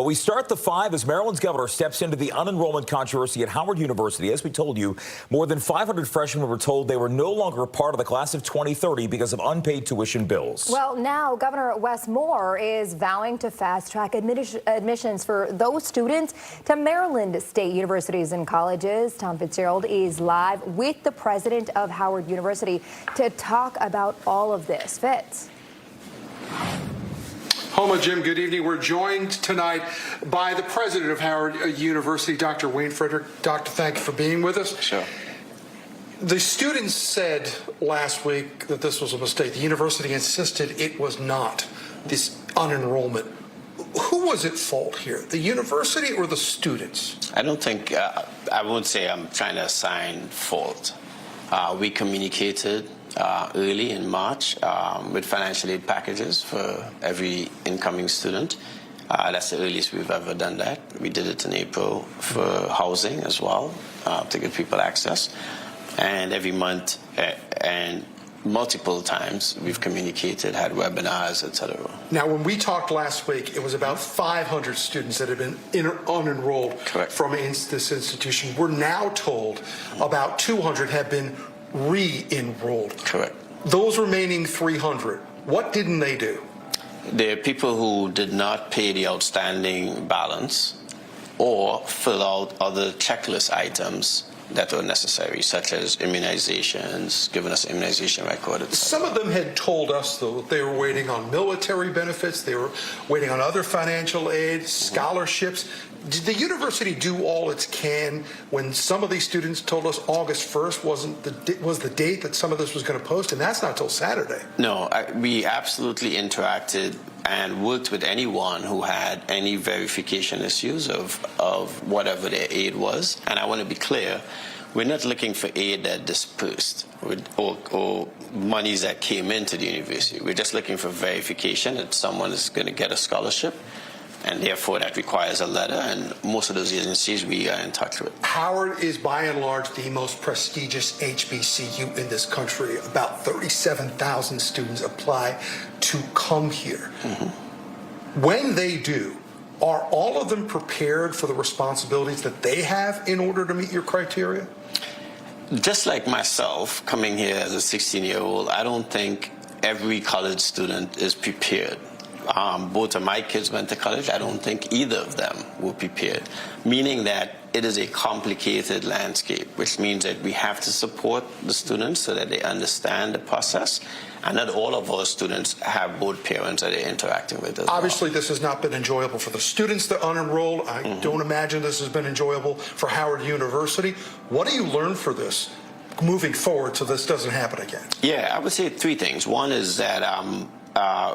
But we start the 5 as Maryland's governor steps into the unenrollment controversy at Howard University. As we told you, more than 500 freshmen were told they were no longer a part of the class of 2030 because of unpaid tuition bills. Well, now Governor Wes Moore is vowing to fast-track admissions for those students to Maryland State universities and colleges. Tom Fitzgerald is live with the president of Howard University to talk about all of this. Fitz. Homa, Jim, good evening. We're joined tonight by the president of Howard University, Dr. Wayne Frederick. Doctor, thank you for being with us. Sure. The students said last week that this was a mistake. The university insisted it was not, this unenrollment. Who was at fault here, the university or the students? I don't think, I won't say I'm trying to assign fault. We communicated early in March with financial aid packages for every incoming student. That's the earliest we've ever done that. We did it in April for housing as well, to give people access. And every month and multiple times we've communicated, had webinars, etc. Now, when we talked last week, it was about 500 students that had been unenrolled from this institution. We're now told about 200 have been re-enrolled. Correct. Those remaining 300, what didn't they do? There are people who did not pay the outstanding balance or fill out other checklist items that were necessary, such as immunizations, giving us immunization record. Some of them had told us, though, that they were waiting on military benefits, they were waiting on other financial aid, scholarships. Did the university do all it can when some of these students told us August 1st was the date that some of this was going to post, and that's not till Saturday? No, we absolutely interacted and worked with anyone who had any verification issues of whatever their aid was. And I want to be clear, we're not looking for aid that dispersed or monies that came into the university. We're just looking for verification that someone is going to get a scholarship, and therefore that requires a letter, and most of those agencies we are in touch with. Howard is by and large the most prestigious HBCU in this country. About 37,000 students apply to come here. Mm-hmm. When they do, are all of them prepared for the responsibilities that they have in order to meet your criteria? Just like myself, coming here as a 16-year-old, I don't think every college student is prepared. Both of my kids went to college. I don't think either of them were prepared, meaning that it is a complicated landscape, which means that we have to support the students so that they understand the process, and not all of our students have both parents that they're interacting with as Obviously, well. This has not been enjoyable for the students that unenrolled. I don't imagine this has been enjoyable for Howard University. What do you learn for this moving forward so this doesn't happen again? Yeah, I would say 3 things. One is that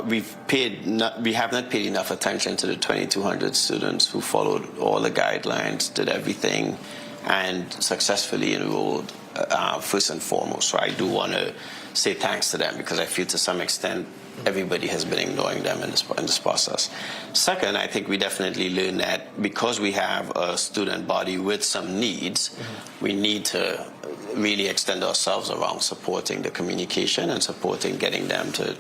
we have not paid enough attention to the 2,200 students who followed all the guidelines, did everything, and successfully enrolled first and foremost. So I do want to say thanks to them, because I feel to some extent everybody has been ignoring them in this process. Second, I think we definitely learned that because we have a student body with some needs, we need to really extend ourselves around supporting the communication and supporting getting them to,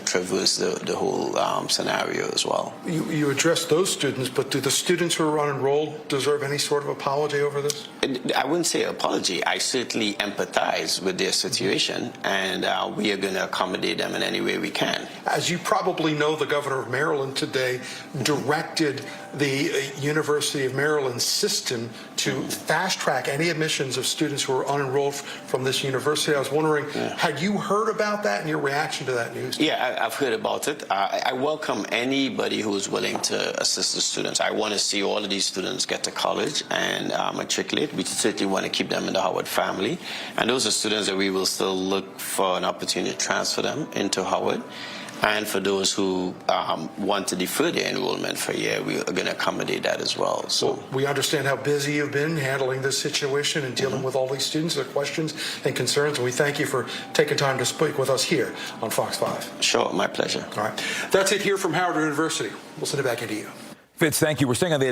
traverse the whole scenario as well. You address those students, but do the students who are unenrolled deserve any sort of apology over this? I wouldn't say apology. I certainly empathize with their situation, and we are going to accommodate them in any way we can. As you probably know, the governor of Maryland today directed the University of Maryland system to fast-track any admissions of students who are unenrolled from this university. I was wondering, had you heard about that and your reaction to that news? Yeah, I've heard about it. I welcome anybody who is willing to assist the students. I want to see all of these students get to college and matriculate. We certainly want to keep them in the Howard family. And those are students that we will still look for an opportunity to transfer them into Howard. And for those who want to defer their enrollment for a year, we are going to accommodate that as well. So we understand how busy you've been handling this situation and dealing with all these students, their questions and concerns. And we thank you for taking time to speak with us here on Fox 5. Sure, my pleasure. All right. That's it here from Howard University. We'll send it back into you. Fitz, thank you. We're staying on the edge.